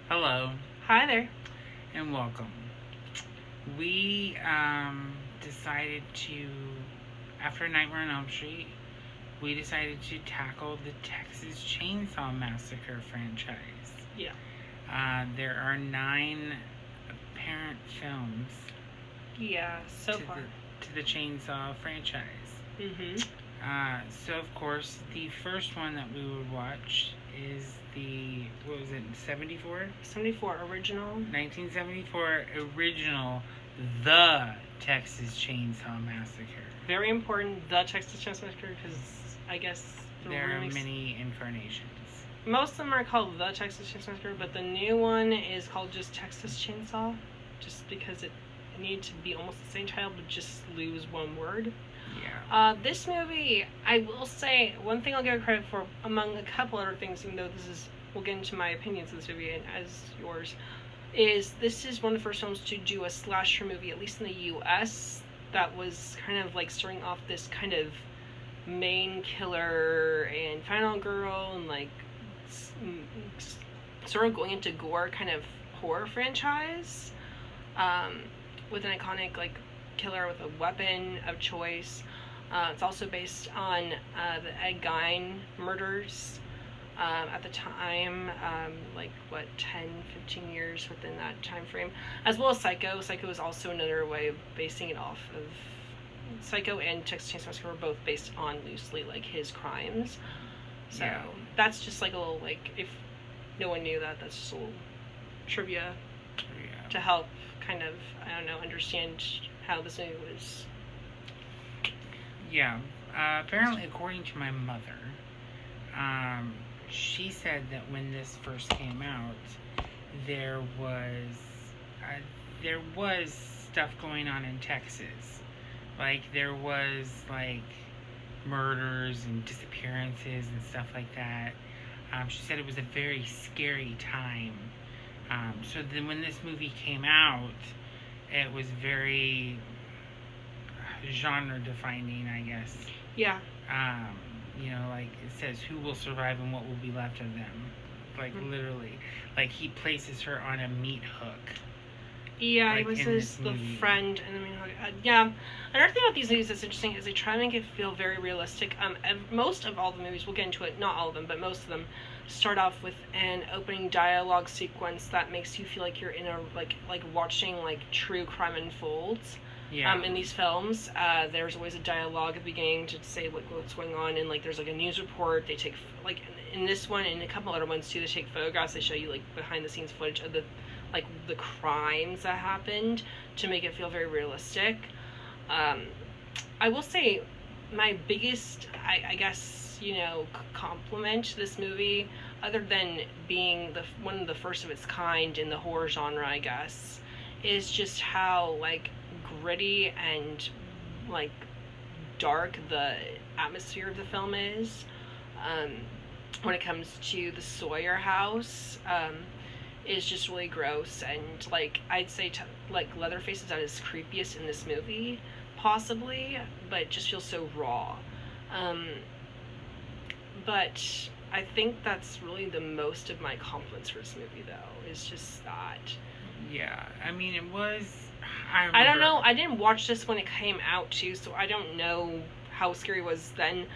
Hello Hi there. and welcome. We decided to, after Nightmare on Elm Street, we decided to tackle the Texas Chainsaw Massacre franchise. Yeah. There are 9 apparent films Yeah, so to far. the Chainsaw franchise. Mm-hmm. So of course, the first one that we would watch is what was it, 74? 74 original. 1974 original The Texas Chainsaw Massacre. Very important, the Texas Chainsaw Massacre, because I guess There are many incarnations. most of them are called the Texas Chainsaw Massacre, but the new one is called just Texas Chainsaw, just because it needed to be almost the same title, but just lose one word. Yeah. This movie, I will say, one thing I'll give it credit for, among a couple other things, even though we'll get into my opinions of this movie and as yours, is this is one of the first films to do a slasher movie, at least in the U.S., that was kind of like starting off this kind of main killer and final girl and like sort of going into gore kind of horror franchise, with an iconic like killer with a weapon of choice. It's also based on the Ed Gein murders at the time, 10, 15 years within that time frame, as well as Psycho. Psycho is also another way of basing it off of Psycho, and Texas Chainsaw Massacre were both based on loosely like his crimes. So yeah. That's just like a little like, if no one knew that, that's just a little trivia to help kind of, I don't know, understand how this movie was. Yeah. Apparently, according to my mother, she said that when this first came out, there was stuff going on in Texas. Like, there was, like, murders and disappearances and stuff like that. She said it was a very scary time. So then when this movie came out, it was very genre defining, I guess. Yeah. Like it says, who will survive and what will be left of them. Like, literally. Like, he places her on a meat hook. Yeah, he was the friend, and I mean, yeah. Another thing about these movies that's interesting is they try to make it feel very realistic. Most of all the movies, we'll get into it, not all of them, but most of them start off with an opening dialogue sequence that makes you feel like you're in a like watching like true crime unfolds. Yeah. In these films, there's always a dialogue at the beginning to say like what's going on, and like there's like a news report. They take like in this one and a couple other ones too. They take photographs. They show you like behind the scenes footage of the crimes that happened to make it feel very realistic. I will say my biggest, I guess, compliment to this movie, other than being one of the first of its kind in the horror genre, I guess, is just how like gritty and like dark the atmosphere of the film is. When it comes to the Sawyer house, is just really gross, and like I'd say like Leatherface is at his creepiest in this movie, possibly, but it just feels so raw. But I think that's really the most of my compliments for this movie, though, is just that. Yeah, I mean, it was. I don't know. I didn't watch this when it came out too, so I don't know how scary it was then.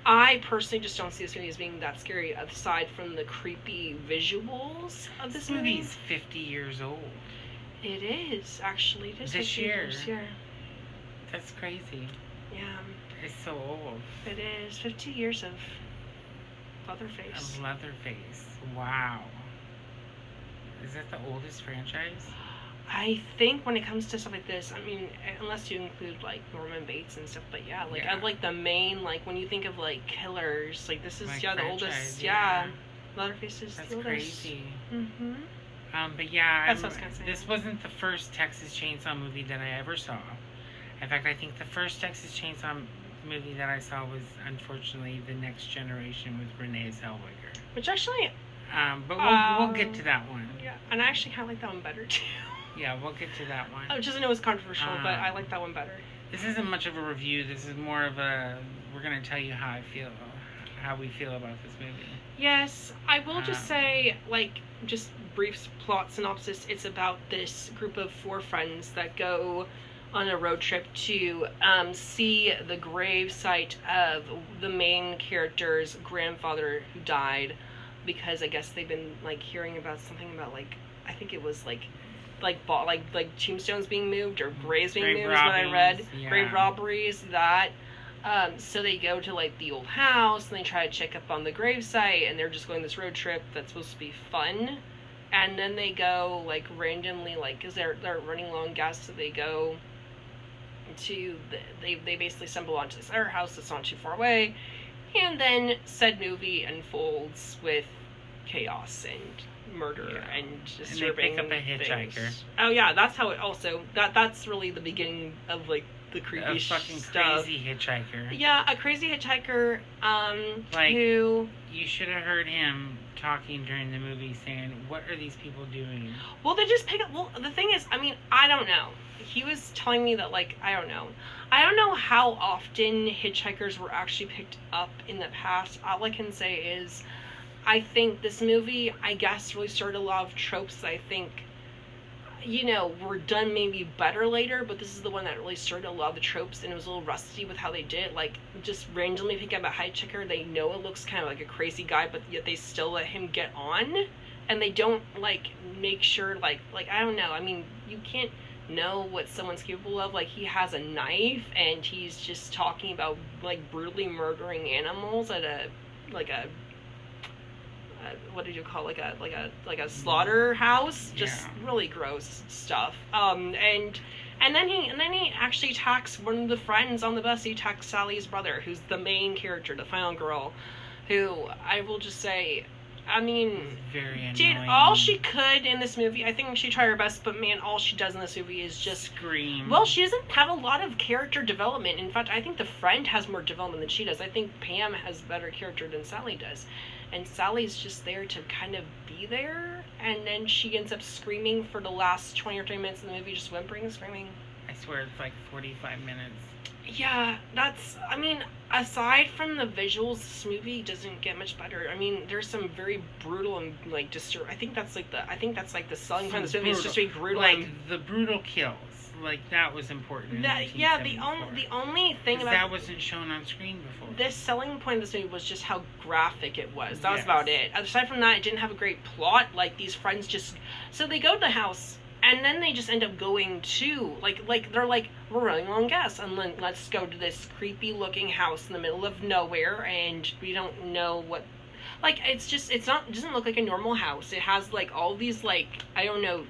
I personally just don't see this movie as being that scary, aside from the creepy visuals of this movie. Movie's 50 years old. It is, actually. It is this year. Yeah. That's crazy. Yeah. It's so old. It is. 50 years of Leatherface. Wow. Is that the oldest franchise? I think when it comes to stuff like this, I mean, unless you include like Norman Bates and stuff, but yeah, like of like the main, like when you think of like killers, like this is the oldest. Yeah. Leatherface is That's the oldest. Crazy. Mm-hmm. But yeah, that's what I was gonna say. This wasn't the first Texas Chainsaw movie that I ever saw. In fact, I think the first Texas Chainsaw movie that I saw was, unfortunately, The Next Generation with Renee Zellweger. Which actually. But we'll get to that one. Yeah, and I actually kind of like that one better too. Yeah, we'll get to that one. Which I know it's controversial, but I like that one better. This isn't much of a review. This is more of we're going to tell you how we feel about this movie. Yes, I will just say, like, just brief plot synopsis, it's about this group of 4 friends that go on a road trip to see the grave site of the main character's grandfather who died, because I guess they've been like hearing about something about like, I think it was like tombstones being moved or graves being moved is what I read. Yeah. Grave robberies, that. So they go to like the old house and they try to check up on the gravesite, and they're just going this road trip that's supposed to be fun. And then they go like randomly, like, because they're running low on gas, so they go to they basically stumble onto this other house that's not too far away, and then said movie unfolds with chaos and murder and disturbing and they pick up a hitchhiker. things. Oh yeah, that's how it also that's really the beginning of like the creepy fucking stuff. crazy hitchhiker. Yeah, a crazy hitchhiker like, who you should have heard him talking during the movie saying, what are these people doing? Well, they just pick up. Well, the thing is, I mean, I don't know. He was telling me that, like, I don't know how often hitchhikers were actually picked up in the past. All I can say is, I think this movie, I guess, really started a lot of tropes that I think, you know, were done maybe better later, but this is the one that really started a lot of the tropes, and it was a little rusty with how they did it. Like, just randomly pick up a hitchhiker, they know it looks kind of like a crazy guy, but yet they still let him get on, and they don't, like, make sure, like, I don't know, I mean, you can't know what someone's capable of. Like, he has a knife, and he's just talking about, like, brutally murdering animals at a, like a, what did you call, like a slaughterhouse? Just really gross stuff. And then he actually attacks one of the friends on the bus. He attacks Sally's brother, who's the main character, the final girl, who I will just say, I mean, very annoying. Did all she could in this movie. I think she tried her best, but man, all she does in this movie is just scream. Well, she doesn't have a lot of character development. In fact, I think the friend has more development than she does. I think Pam has better character than Sally does. And Sally's just there to kind of be there, and then she ends up screaming for the last 20 or 30 minutes of the movie, just whimpering and screaming. I swear it's like 45 minutes. Yeah, I mean, aside from the visuals, this movie doesn't get much better. I mean, there's some very brutal and, like, I think that's like the selling point of this movie is just to be brutal. Like, the brutal kills. Like, that was important. Yeah, the only thing about that wasn't shown on screen before. This selling point of this movie was just how graphic it was. That was about it. Aside from that, it didn't have a great plot. Like, these friends so they go to the house, and then they just end up going to, like they're like, we're running low on gas, and then let's go to this creepy looking house in the middle of nowhere, and we don't know what, like, it doesn't look like a normal house. It has, like, all these, like, I don't know,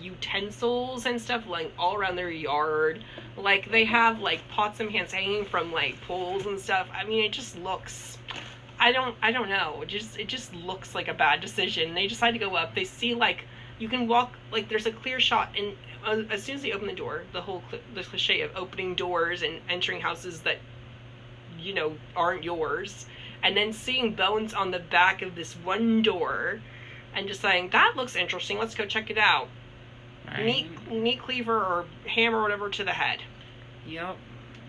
utensils and stuff, like, all around their yard. Like, they have, like, pots and pans hanging from, like, poles and stuff. I mean, it just looks, I don't know, it just looks like a bad decision. They decide to go up. They see, like, you can walk, like, there's a clear shot, and as soon as they open the door, the cliche of opening doors and entering houses that, you know, aren't yours, and then seeing bones on the back of this one door, and just saying, that looks interesting, let's go check it out. Right. Meat cleaver or hammer or whatever to the head. Yep.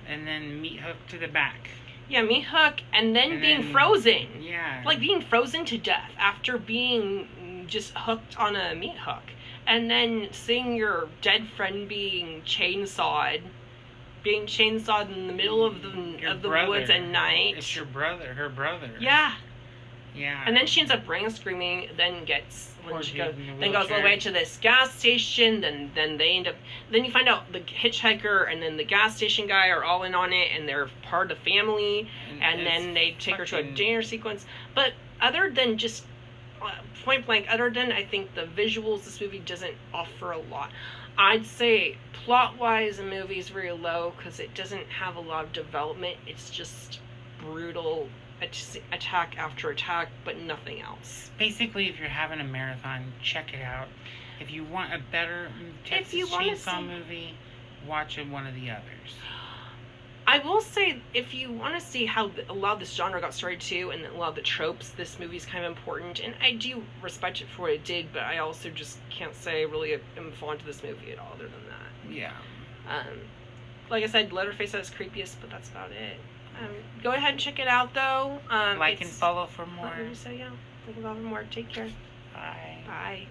And then meat hook to the back. Yeah, meat hook, and then being frozen. Yeah. Like, being frozen to death after being just hooked on a meat hook. And then seeing your dead friend being chainsawed in the middle of the woods at night. It's her brother. Yeah. Yeah. And then she ends up screaming, then goes all the way to this gas station, then you find out the hitchhiker and then the gas station guy are all in on it, and they're part of the family, and then they take her to a dinner sequence. But other than just point blank, other than, I think, the visuals, this movie doesn't offer a lot. I'd say plot-wise, the movie is very low because it doesn't have a lot of development. It's just brutal attack after attack, but nothing else. Basically, if you're having a marathon, check it out. If you want a better Texas Chainsaw movie, watch one of the others. I will say, if you want to see how a lot of this genre got started too, and a lot of the tropes, this movie is kind of important, and I do respect it for what it did, but I also just can't say I really am fond of this movie at all other than that. Yeah. Like I said, Leatherface is creepiest, but that's about it. Go ahead and check it out, though. Like and follow for more. What did you say? Yeah. Like and follow for more. Take care. Bye. Bye.